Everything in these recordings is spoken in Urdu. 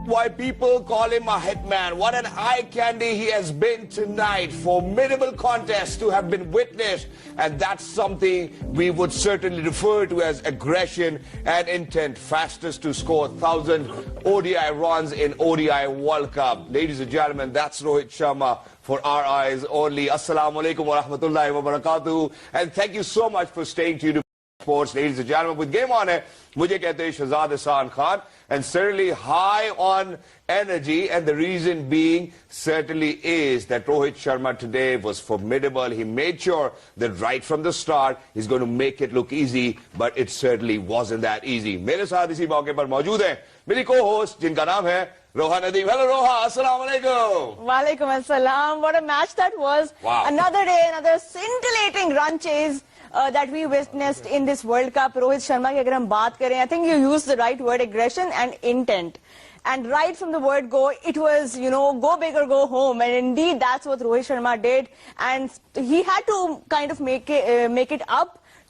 why people call him a hitman. What an eye candy he has been tonight. Formidable contest to have been witnessed. And that's something we would certainly refer to as aggression and intent. Fastest to score 1,000 ODI runs in ODI World Cup. Ladies and gentlemen, that's Rohit Sharma for our eyes only. Assalamu alaikum wa rahmatullahi wa barakatuh. And thank you so much for staying tuned to Sports, ladies and gentlemen. With game on hai, mujhe kehte hain Shahzad Hasan Khan, and certainly high on energy, and the reason being certainly is that Rohit Sharma today was formidable. He made sure that right from the start he's going to make it look easy, but it certainly wasn't that easy. Mere saath isi mauke par maujood hain meri co-host jinka naam hai Roha Nadeem. Hello Roha, assalamu alaikum. Walaikum assalam. What a match that was. Wow. Another day, another scintillating run chase that we witnessed in this World Cup. Rohit Sharma ki agar hum baat kare, I think you used the right word, aggression and intent. And right from the word go, it was, you know, go big or go home. And indeed, that's what Rohit Sharma did. And he had to kind of make it up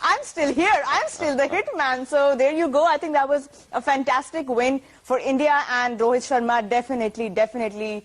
I'm still here. I'm still the hitman. So there you go. I think that was a fantastic win for India, and Rohit Sharma definitely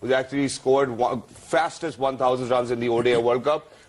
who's actually scored fastest 1,000 runs in the ODI World Cup.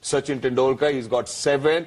Sachin Tendulkar. He's got 7.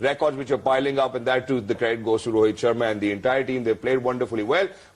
records which are piling up, and that too the credit goes to Rohit Sharma and the entire team. They played wonderfully well.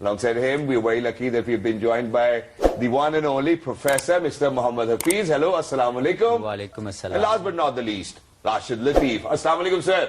Alongside him, we're very lucky that we've been joined by the one and only Professor Mr. Muhammad Hafiz. Hello, assalamu alaikum. Walaikum assalam. And last but not the least, Rashid Latif. Assalamu alaikum, sir.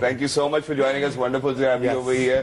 Thank you so much for joining us. Wonderful to have you over here.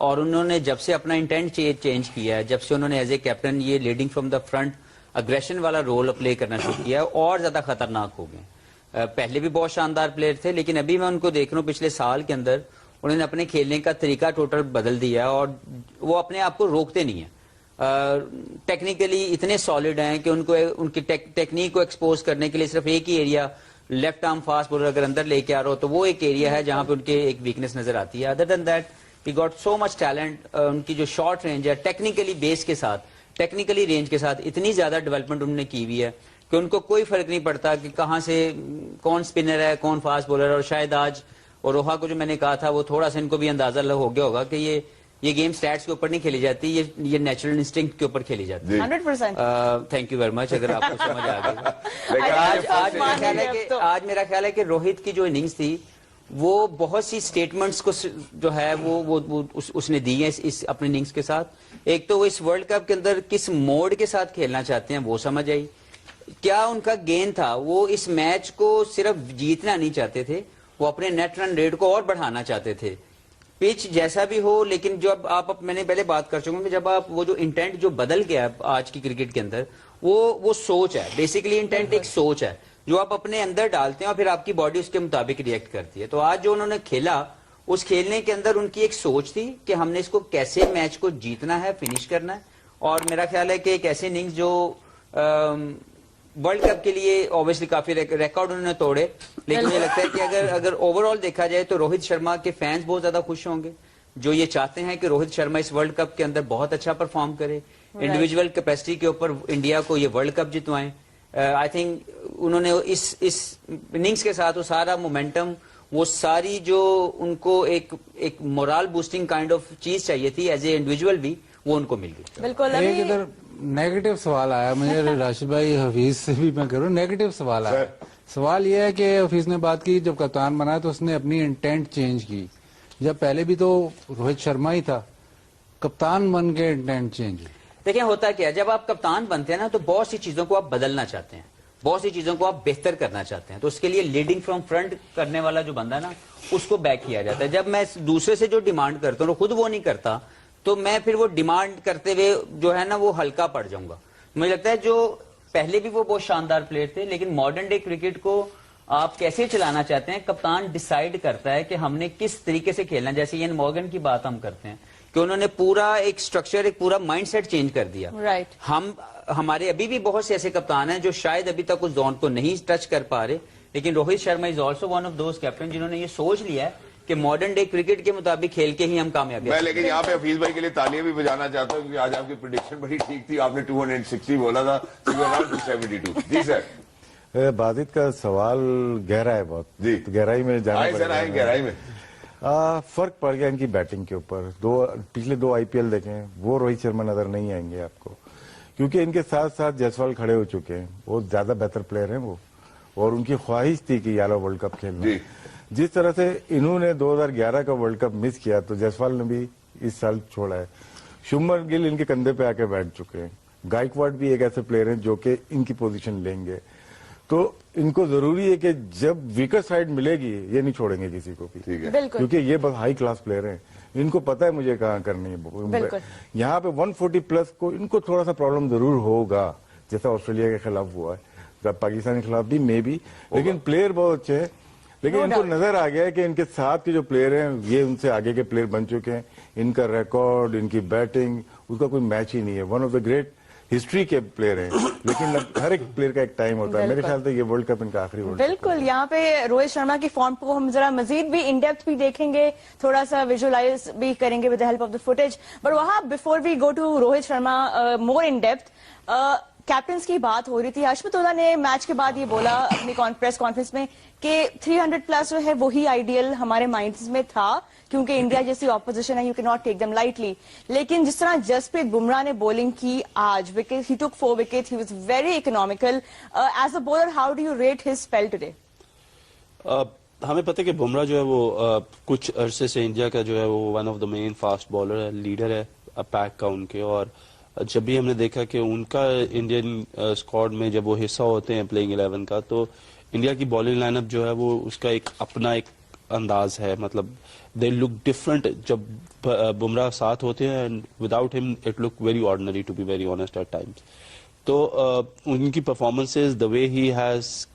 اور انہوں نے جب سے اپنا انٹینٹ چینج کیا ہے, جب سے انہوں نے ایز اے کیپٹن یہ leading from the front aggression والا رول پلے کرنا شروع کیا ہے, اور زیادہ خطرناک ہو گئے. پہلے بھی بہت شاندار پلیئر تھے, لیکن ابھی میں ان کو دیکھ رہا ہوں پچھلے سال کے اندر انہوں نے اپنے کھیلنے کا طریقہ ٹوٹل بدل دیا, اور وہ اپنے آپ کو روکتے نہیں ہیں. ٹیکنیکلی اتنے سالڈ ہیں کہ ان کو ان کی ٹیکنیک کو ایکسپوز کرنے کے لیے صرف ایک ہی area, left arm fast bowler اگر اندر لے کے آ رہا ہو تو وہ ایک ایریا ہے جہاں پہ ان کے ایک ویکنیس نظر آتی ہے. Other than that he got so much talent. ان کی جو شارٹ رینج ہے ٹیکنیکلی بیس کے ساتھ, ٹیکنیکلی رینج کے ساتھ اتنی زیادہ ڈیولپمنٹ انہوں نے کی ہوئی ہے کہ ان کو کوئی فرق نہیں پڑتا کہ کہاں سے کون اسپنر ہے کون فاسٹ بولر. اور شاید آج اور روہا کو جو میں نے کہا تھا وہ تھوڑا سا ان کو بھی اندازہ ہو گیا ہوگا کہ یہ گیم سٹیٹس کے اوپر نہیں کھیلی جاتی, یہ نیچرل انسٹنکٹ کے اوپر کھیلی جاتی ہے. 100%. تھینک یو ویری مچ, اگر آپ کو سمجھ آ گئی. آج میرا خیال ہے کہ روہت کی جو اننگز تھی وہ بہت سی اسٹیٹمنٹس کو جو ہے وہ اس نے دی ہیں اس اپنی اننگز کے ساتھ. ایک تو وہ اس ورلڈ کپ کے اندر کس موڈ کے ساتھ کھیلنا چاہتے ہیں وہ سمجھ آئی. کیا ان کا گین تھا, وہ اس میچ کو صرف جیتنا نہیں چاہتے تھے, وہ اپنے نیٹ رن ریٹ کو اور بڑھانا چاہتے تھے. پچ جیسا بھی ہو, لیکن جب آپ میں نے پہلے بات کر چکا ہوں کہ جب آپ وہ جو انٹینٹ جو بدل گیا آج کی کرکٹ کے اندر, وہ سوچ ہے. بیسیکلی انٹینٹ ایک سوچ ہے جو آپ اپنے اندر ڈالتے ہیں اور پھر آپ کی باڈی اس کے مطابق ریئیکٹ کرتی ہے. تو آج جو انہوں نے کھیلا اس کھیلنے کے اندر ان کی ایک سوچ تھی کہ ہم نے اس کو کیسے میچ کو جیتنا ہے, فنش کرنا ہے. اور میرا خیال ہے کہ ایک ایسے اننگز جو ورلڈ کپ کے لیے اوبیسلی کافی ریکارڈ انہوں نے توڑے, لیکن مجھے لگتا ہے کہ اگر اوور آل دیکھا جائے تو روہت شرما کے فینس بہت زیادہ خوش ہوں گے جو یہ چاہتے ہیں کہ روہت شرما اس ورلڈ کپ کے اندر بہت اچھا پرفارم کرے, انڈیویجول کیپیسٹی کے اوپر انڈیا کو یہ ورلڈ کپ جتوائیں. آئی تھنک انہوں نے اس اننگز کے ساتھ وہ سارا مومنٹم, وہ ساری جو ان کو ایک morale boosting kind of cheese چاہیے تھی ایز اے انڈیویجول بھی, وہ ان کو مل گئی. بالکل. ایک ادھر نیگیٹو سوال آیا مجھے راشد بھائی, حفیظ سے بھی میں کروں. نیگیٹو سوال آیا. سوال یہ ہے کہ حفیظ نے بات کی جب کپتان بنا تو اس نے اپنی انٹینٹ چینج کی. جب پہلے بھی تو روہت شرما ہی تھا, کپتان بن کے انٹینٹ چینج. دیکھیں ہوتا کیا, جب آپ کپتان بنتے ہیں نا تو بہت سی چیزوں کو آپ بدلنا چاہتے ہیں, بہت سی چیزوں کو آپ بہتر کرنا چاہتے ہیں. تو اس کے لیے لیڈنگ فرام فرنٹ کرنے والا جو بندہ ہے نا اس کو بیک کیا جاتا ہے. جب میں دوسرے سے جو ڈیمانڈ کرتا ہوں خود وہ نہیں کرتا تو میں پھر وہ ڈیمانڈ کرتے ہوئے جو ہے نا وہ ہلکا پڑ جاؤں گا. مجھے لگتا ہے جو پہلے بھی وہ بہت شاندار پلیئر تھے, لیکن ماڈرن ڈے کرکٹ کو آپ کیسے چلانا چاہتے ہیں کپتان ڈیسائیڈ کرتا ہے کہ ہم نے کس طریقے سے کھیلنا. جیسے این مورگن کی بات ہم کرتے ہیں کہ انہوں نے پورا ایک سٹرکچر, ایک پورا مائنڈ سیٹ چینج کر دیا. ہمارے ابھی بھی بہت سے ایسے کپتان ہیں جو شاید ابھی تک اس زون کو نہیں ٹچ کر پا رہے, لیکن Rohit Sharma is also one of those captain جنہوں نے یہ سوچ لیا ہے کہ ماڈرن ڈے کرکٹ کے مطابق کھیل کے ہی ہم کامیابی. میں لیکن یہاں پہ حفیظ بھائی کے لیے تالیاں بھی بجانا چاہتا ہوں کیونکہ آج آپ کی پریڈکشن بڑی ٹھیک تھی, آپ نے 260 بولا تھا, 272. جی سر. بادت کا سوال گہرا ہے بہت, جی گہرائی میں جانا آئے سر, آئے گہرائی میں. فرق پڑ گیا ان کی بیٹنگ کے اوپر. پچھلے 2 IPL دیکھیں وہ روہت شرما نظر نہیں آئیں گے آپ کو, کیونکہ ان کے ساتھ ساتھ جیسوال کھڑے ہو چکے ہیں, وہ زیادہ بہتر پلیئر ہیں وہ, اور ان کی خواہش تھی کہ 11 ورلڈ کپ کھیلنا. جس طرح سے انہوں نے 2011 کا ورلڈ کپ مس کیا تو جیسوال نے بھی اس سال چھوڑا ہے. شمر گل ان کے کندھے پہ آ کے بیٹھ چکے ہیں. گائیکواڈ بھی ایک ایسے پلیئر ہیں جو کہ ان کی پوزیشن لیں گے. تو ان کو ضروری ہے کہ جب ویکر سائڈ ملے گی یہ نہیں چھوڑیں گے کسی کو بھی, کیونکہ یہ بہت ہائی کلاس پلیئر ہیں. ان کو پتا ہے مجھے کہاں کرنی ہے. یہاں پہ 140 پلس کو ان کو تھوڑا سا پرابلم ضرور ہوگا, جیسا آسٹریلیا کے خلاف ہوا ہے, پاکستان کے خلاف بھی مے بھی, لیکن پلیئر بہت اچھے ہیں. لیکن ان کو نظر آ گیا ہے کہ ان کے ساتھ کے جو پلیئر ہیں یہ ان سے آگے کے پلیئر بن چکے ہیں. ان کا ریکارڈ, ان کی بیٹنگ, اس کا کوئی میچ ہی نہیں ہے. One of the great history کے پلیئر ہیں, لیکن ہر ایک پلیئر کا ایک ٹائم ہوتا ہے. میرے خیال سے یہ ورلڈ کپ ان کا آخری ورلڈ کپ. بالکل. یہاں پہ روہت شرما کی فارم کو ہم ذرا مزید بھی ان ڈیپتھ بھی دیکھیں گے, تھوڑا سا ویژولائز بھی کریں گے with the help of the footage. But وہاں before we go to Rohit Sharma more in depth, captaincy کی بات ہو رہی تھی. ہاشمت اللہ نے میچ کے بعد یہ بولا اپنی پریس کانفرنس میں کہ 300 پلس جو ہے وہی آئیڈیل ہمارے مائنڈز میں تھا, کیونکہ انڈیا جیسی اپوزیشن ہے, یو کی ناٹ ٹیک دم لائٹلی. لیکن جس طرح جسپریت بمراہ نے بولنگ کی آج, wicket he took 4 wicket, he was very economical. As a bowler how do you rate his spell today? ہمیں پتہ ہے کہ بمراہ جو ہے وہ کچھ عرصے سے انڈیا کا جو ہے وہ one of the main fast bowler ہے, لیڈر ہے پیک کا ان کے. اور جب بھی ہم نے دیکھا کہ ان کا انڈین اسکواڈ میں جب وہ حصہ ہوتے ہیں پلینگ 11 کا, تو انڈیا کی بالنگ لائن اپ جو ہے وہ اس کا ایک اپنا ایک انداز ہے, مطلب دے لک ڈفرنٹ جب بمراہ ساتھ ہوتے ہیں, and without him it look very ordinary to be very honest at times. تو ان کی performances, the way he has